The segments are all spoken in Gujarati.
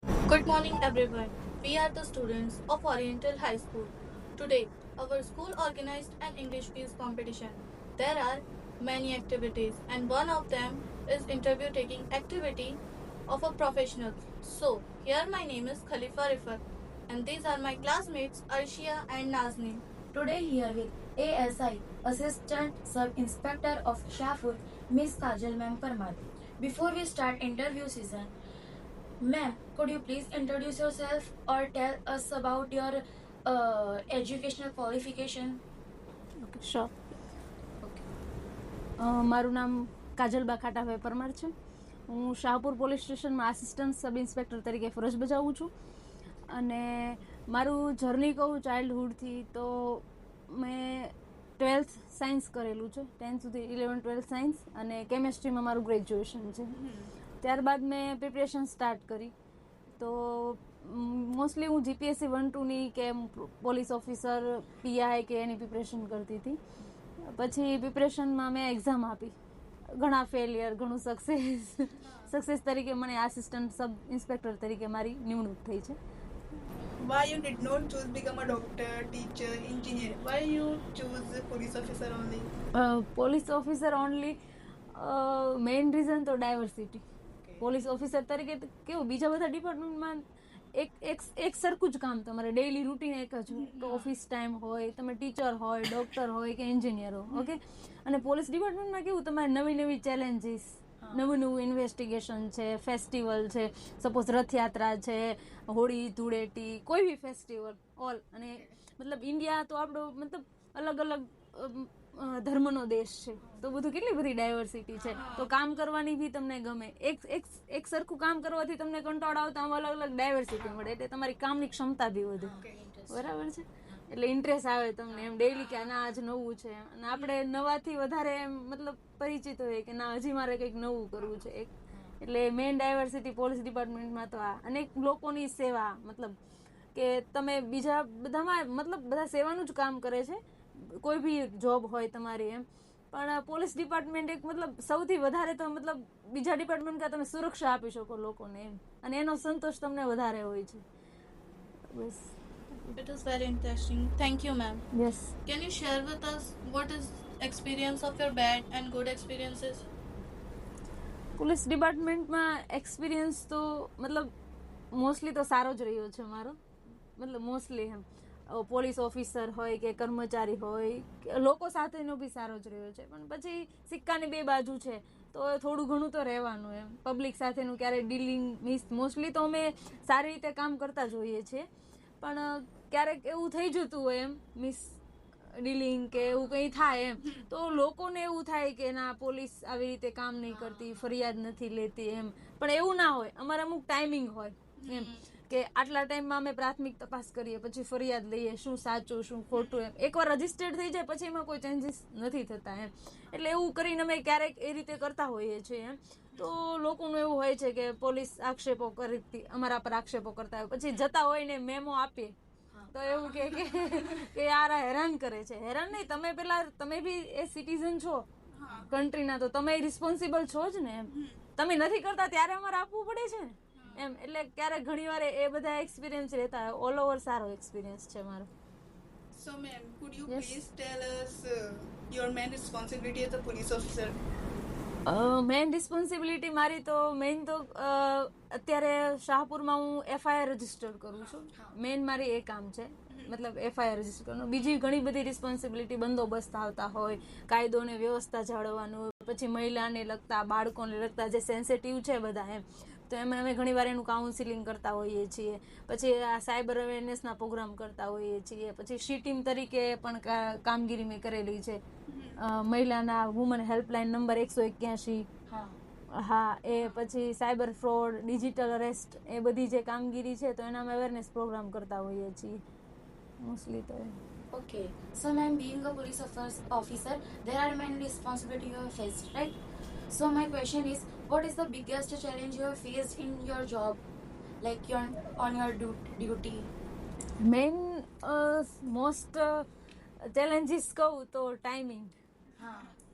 Good morning, everyone. We are the students of Oriental High School. Today, our school organized an English quiz competition. There are many activities, and one of them is interview taking activity of a professional. So, here my name is Khalifa Rifat, and these are my classmates Arshia and Nazneen. Today here with ASI, Assistant Sub Inspector of Shahpur, Miss Kajal Ma'am Parmar. Before we start interview season, ma'am, could you please introduce yourself or tell us about your educational qualification? Okay sure. મારું નામ કાજલબા ખાટાભાઈ પરમાર છે. હું શાહપુર પોલીસ સ્ટેશનમાં આસિસ્ટન્ટ સબ ઇન્સ્પેક્ટર તરીકે ફરજ બજાવું છું. અને મારું જર્ની કહું ચાઇલ્ડહુડથી તો મેં 12th સાયન્સ કરેલું છે. 10th સુધી 11-12 સાયન્સ અને કેમેસ્ટ્રીમાં મારું ગ્રેજ્યુએશન છે. ત્યારબાદ મેં પ્રિપરેશન સ્ટાર્ટ કરી. તો મોસ્ટલી હું જીપીએસસી 1-2ની કે પોલીસ ઓફિસર પીઆઈ કે એની પ્રિપરેશન કરતી હતી. પછી પ્રિપરેશનમાં મેં એક્ઝામ આપી, ઘણા ફેલિયર, ઘણું સક્સેસ તરીકે મને આસિસ્ટન્ટ સબ ઇન્સ્પેક્ટર તરીકે મારી નિમણૂક થઈ છે. Why you did not choose become a doctor, teacher, engineer? Why you choose police officer only? Police officer only main reason તો ડાયવર્સિટી. પોલીસ ઓફિસર તરીકે કેવું બીજા બધા ડિપાર્ટમેન્ટમાં એક સરખું જ કામ, તમારે ડેઇલી રૂટીન એક જ હોય, તો ઓફિસ ટાઈમ હોય, તમે ટીચર હોય, ડોક્ટર હોય કે એન્જિનિયર હો, ઓકે. અને પોલીસ ડિપાર્ટમેન્ટમાં કેવું, તમારે નવી નવી ચેલેન્જીસ, નવું નવું ઇન્વેસ્ટિગેશન છે, ફેસ્ટિવલ છે, સપોઝ રથયાત્રા છે, હોળી ધૂળેટી, કોઈ બી ફેસ્ટિવલ ઓલ. અને મતલબ ઇન્ડિયા તો આપણો મતલબ અલગ અલગ ધર્મનો દેશ છે, તો બધું કેટલી બધી ડાયવર્સિટી છે. તો કામ કરવાની બી તમને ગમે. એક સરખું કામ કરવાથી તમને કંટાળો આવતા આમ અલગ અલગ ડાયવર્સિટી મળે, એટલે તમારી કામની ક્ષમતા બી વધે. બરાબર છે. એટલે ઇન્ટરેસ્ટ આવે તમને એમ ડેઈલી કે ના આજ નવું છે. અને આપણે નવાથી વધારે એમ મતલબ પરિચિત હોય કે ના હજી મારે કંઈક નવું કરવું છે. એટલે મેઇન ડાયવર્સિટી પોલીસ ડિપાર્ટમેન્ટમાં તો આ. અને લોકોની સેવા, મતલબ કે તમે બીજા બધામાં મતલબ બધા સેવાનું જ કામ કરે છે, કોઈ બી જોબ હોય તમારી એમ. પણ પોલીસ ડિપાર્ટમેન્ટ એક મતલબ સૌથી વધારે તો મતલબ બીજા ડિપાર્ટમેન્ટ કરતાં તમે સુરક્ષા આપી શકો લોકોને એમ, અને એનો સંતોષ તમને વધારે હોય છે. બસ. It is very interesting. Thank you, ma'am. Yes. Can you share with us what is experience of your bad and good experiences? Police ડિપાર્ટમેન્ટમાં એક્સપિરિયન્સ તો મતલબ મોસ્ટલી તો સારો જ રહ્યો છે મારો. મતલબ મોસ્ટલી એમ પોલીસ ઓફિસર હોય કે કર્મચારી હોય કે લોકો સાથેનો બી સારો જ રહ્યો છે. પણ પછી સિક્કાની બે બાજુ છે, તો થોડું ઘણું તો રહેવાનું એમ. પબ્લિક સાથેનું ક્યારેય ડીલિંગ મોસ્ટલી તો અમે સારી રીતે કામ કરતા જ હોઈએ છીએ, પણ ક્યારેક એવું થઈ જતું હોય એમ મિસ ડીલિંગ કે એવું કંઈ થાય એમ, તો લોકોને એવું થાય કે ના પોલીસ આવી રીતે કામ નહીં કરતી, ફરિયાદ નથી લેતી એમ. પણ એવું ના હોય. અમારે અમુક ટાઈમિંગ હોય એમ કે આટલા ટાઈમમાં અમે પ્રાથમિક તપાસ કરીએ, પછી ફરિયાદ લઈએ, શું સાચું શું ખોટું એમ. એકવાર રજીસ્ટર્ડ થઈ જાય પછી એમાં કોઈ ચેન્જીસ નથી થતા એમ. એટલે એવું કરીને અમે ક્યારેક એ રીતે કરતા હોઈએ છીએ એમ. તો લોકોનું એવું હોય છે કે પોલીસ આક્ષેપો કરતી, અમારા પર આક્ષેપો કરતા હોય, પછી જતા હોય ને મેમો આપીએ તો એવું કે યાર હેરાન કરે છે. હેરાન નહીં, તમે પેલા તમે બી એ સિટીઝન છો કન્ટ્રીના, તો તમે રિસ્પોન્સિબલ છો જ ને એમ. તમે નથી કરતા ત્યારે અમારે આપવું પડે છે ને એમ. એટલે ક્યારેક ઘણી વાર એ બધા એક્સપિરિયન્સ રહેતા હોય. ઓલ ઓવર સારો એક્સપિરિયન્સ છે મારો. So, ma'am, could you Yes. please tell us your main responsibility as a police officer? Main responsibility મારી તો મેઇન તો અત્યારે શાહપુરમાં હું એફઆઈઆર રજીસ્ટર કરું છું. મેઇન મારી એ કામ છે, મતલબ એફઆઈઆર રજીસ્ટર કરવાનું. બીજી ઘણી બધી રિસ્પોન્સિબિલિટી, બંદોબસ્ત આવતા હોય, કાયદો ને વ્યવસ્થા જાળવવાનું હોય, પછી મહિલાને લગતા, બાળકોને લગતા જે સેન્સિટિવ છે બધા એમ, તો એમાં અમે ઘણી વાર એનું કાઉન્સિલિંગ કરતા હોઈએ છીએ. પછી આ સાયબર અવેરનેસના પ્રોગ્રામ કરતા હોઈએ છીએ. પછી શી ટીમ તરીકે પણ કામગીરી મેં કરેલી છે. મહિલાના વુમન હેલ્પલાઇન નંબર 181. હા, એ પછી સાયબર ફ્રોડ, ડિજિટલ અરેસ્ટ, એ બધી જે કામગીરી છે તો એના અમે અવેરનેસ પ્રોગ્રામ કરતા હોઈએ છીએ મોસ્ટલી. તો Okay, so ma'am, being a police officer, there are many responsibilities you have faced, right? So my question is, what is the biggest challenge you have faced in your job, like on your duty? Main most challenges કહું તો ટાઈમિંગ.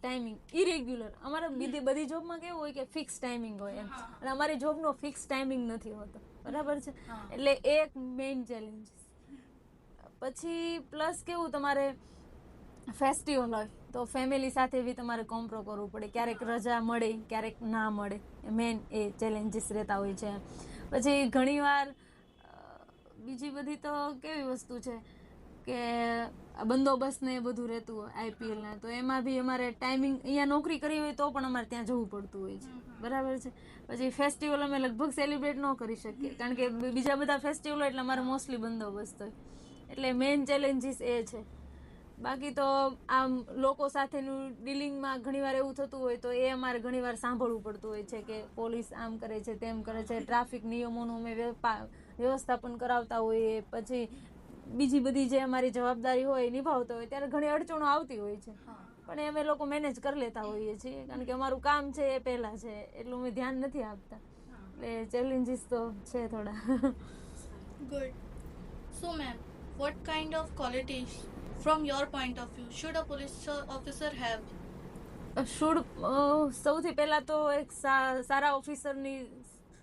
Timing irregular. અમારે બધી જોબમાં કેવું હોય કે ફિક્સ ટાઈમિંગ હોય એમ, અને અમારી જોબનો ફિક્સ ટાઈમિંગ નથી હોતો. બરાબર છે. હા. એટલે એ એક મેઇન ચેલેન્જ. પછી પ્લસ કેવું, તમારે ફેસ્ટિવલ હોય તો ફેમિલી સાથે બી તમારે કોમ્પ્રો કરવું પડે, ક્યારેક રજા મળે ક્યારેક ના મળે, મેન એ ચેલેન્જીસ રહેતા હોય છે. પછી ઘણીવાર બીજી બધી તો કેવી વસ્તુ છે કે આ બંદોબસ્ત ને એ બધું રહેતું હોય આઈપીએલના, તો એમાં બી અમારે ટાઈમિંગ, અહીંયા નોકરી કરી હોય તો પણ અમારે ત્યાં જવું પડતું હોય છે, બરાબર છે. પછી ફેસ્ટિવલ અમે લગભગ સેલિબ્રેટ ન કરી શકીએ કારણ કે બીજા બધા ફેસ્ટિવલ હોય એટલે અમારે મોસ્ટલી બંદોબસ્ત હોય, એટલે મેઇન ચેલેન્જીસ એ છે. બાકી તો આમ લોકો સાથેનું ડીલિંગમાં ઘણીવાર એવું થતું હોય તો એ અમારે ઘણીવાર સાંભળવું પડતું હોય છે કે પોલીસ આમ કરે છે તેમ કરે છે, ટ્રાફિક નિયમોનું અમે વ્યવસ્થાપન કરાવતા હોઈએ, પછી બીજી બધી જે અમારી જવાબદારી હોય એ નિભાવતા હોય ત્યારે ઘણી અડચણો આવતી હોય છે, પણ એ અમે લોકો મેનેજ કરી લેતા હોઈએ છીએ કારણ કે અમારું કામ છે એ પહેલાં છે, એટલું અમે ધ્યાન નથી આપતા, એટલે ચેલેન્જીસ તો છે થોડા. Good. So, ma'am, what kind of qualities, from your point of view, should a police officer have? સૌથી પહેલા તો એક સારા ઓફિસરની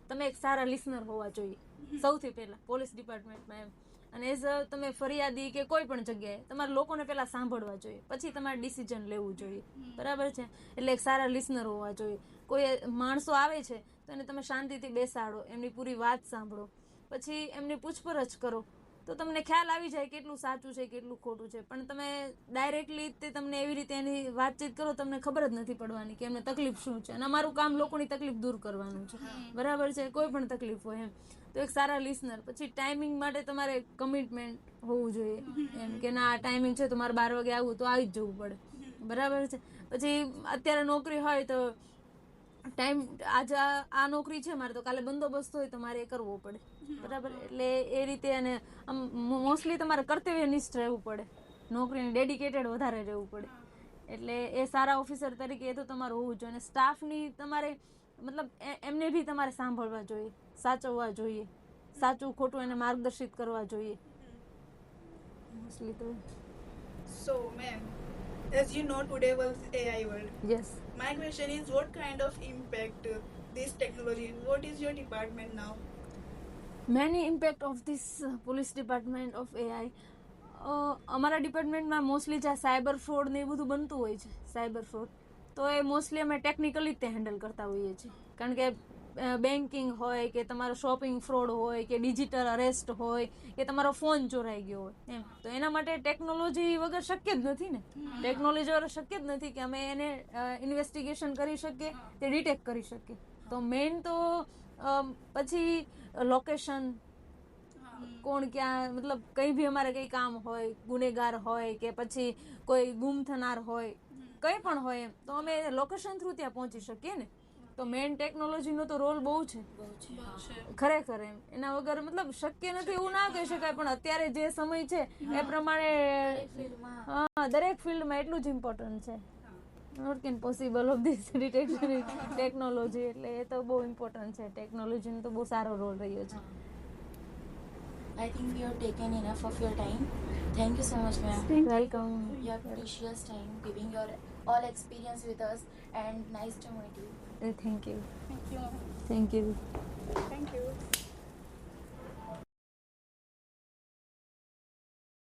તમે એક સારા લિસનર હોવા જોઈએ, સૌથી પહેલા પોલીસ ડિપાર્ટમેન્ટમાં એમ. અને એઝ અ તમે ફરિયાદી કે કોઈ પણ જગ્યાએ તમારે લોકોને પહેલા સાંભળવા જોઈએ, પછી તમારે ડિસિઝન લેવું જોઈએ, બરાબર છે. એટલે એક સારા લિસનર હોવા જોઈએ. કોઈ માણસો આવે છે તો એને તમે શાંતિથી બેસાડો, એમની પૂરી વાત સાંભળો, પછી એમની પૂછપરછ કરો તો તમને ખ્યાલ આવી જાય કેટલું સાચું છે કેટલું ખોટું છે. પણ તમે ડાયરેક્ટલી તે તમને એવી રીતે એની વાતચીત કરો તમને ખબર જ નથી પડવાની કે એમને તકલીફ શું છે, અને અમારું કામ લોકોની તકલીફ દૂર કરવાનું છે, બરાબર છે. કોઈ પણ તકલીફ હોય એમ તો એક સારા લિસનર. પછી ટાઈમિંગ માટે તમારે કમિટમેન્ટ હોવું જોઈએ, એમ કે ના ટાઈમિંગ છે તો મારે 12 વાગે આવવું તો આવી જ જવું પડે, બરાબર છે. પછી અત્યારે નોકરી હોય તો ટાઈમ, આજે આ નોકરી છે મારે તો કાલે બંદોબસ્ત હોય તો મારે એ કરવો પડે, બરાબર. એટલે એ રીતે, અને મોસ્ટલી તમારે કર્તવ્યનિષ્ઠ રહેવું પડે, નોકરીને ડેડિકેટેડ વધારે રહેવું પડે, એટલે એ સારા ઓફિસર તરીકે એ તો તમારું હોવું જોઈએ. અને સ્ટાફની તમારે મતલબ એમને બી તમારે સાંભળવા જોઈએ, સાચવવા જોઈએ, સાચું ખોટું એને માર્ગદર્શિત કરવા જોઈએ, મોસ્ટલી તો. So, ma'am, as you know, today was AI world. Yes. My question is, what kind of impact this technology? What is your department now? Many impact of this police department of AI. અમારા ડિપાર્ટમેન્ટમાં મોસ્ટલી જ્યાં સાયબર ફ્રોડ ને એ બધું બનતું હોય છે, સાયબર ફ્રોડ, તો એ મોસ્ટલી અમે ટેકનિકલી જ તે હેન્ડલ કરતા હોઈએ છીએ. કારણ કે બેન્કિંગ હોય કે તમારો શોપિંગ ફ્રોડ હોય કે ડિજિટલ અરેસ્ટ હોય કે તમારો ફોન ચોરાઈ ગયો હોય એમ, તો એના માટે ટેકનોલોજી વગર શક્ય જ નથી ને, ટેકનોલોજી વગર શક્ય જ નથી કે અમે એને ઇન્વેસ્ટિગેશન કરી શકીએ, તે ડિટેક્ટ કરી શકીએ. તો મેઇન તો પછી લોકેશન, કોણ ક્યાં, મતલબ કંઈ બી અમારે કંઈ કામ હોય, ગુનેગાર હોય કે પછી કોઈ ગુમ થનાર હોય, કંઈ પણ હોય એમ, તો અમે લોકેશન થ્રુ ત્યાં પહોંચી શકીએ ને. તો મેઇન ટેકનોલોજીનો તો રોલ બહુ છે ખરેખર એમ, એના વગર મતલબ શક્ય નથી એવું ના કહી શકાય, પણ અત્યારે જે સમય છે એ પ્રમાણે હા દરેક ફિલ્ડમાં એટલું જ ઇમ્પોર્ટન્ટ છે. Not can possible of this detection technology, એટલે એ તો બહુ ઇમ્પોર્ટન્ટ છે, ટેકનોલોજીનો તો બહુ સારો રોલ રહ્યો છે. I think we have taken enough of your time. Thank you so much, ma'am. Welcome. Your precious time, giving your all experience with us, and nice to meet you. Thank you. Thank you. Thank you. Thank you.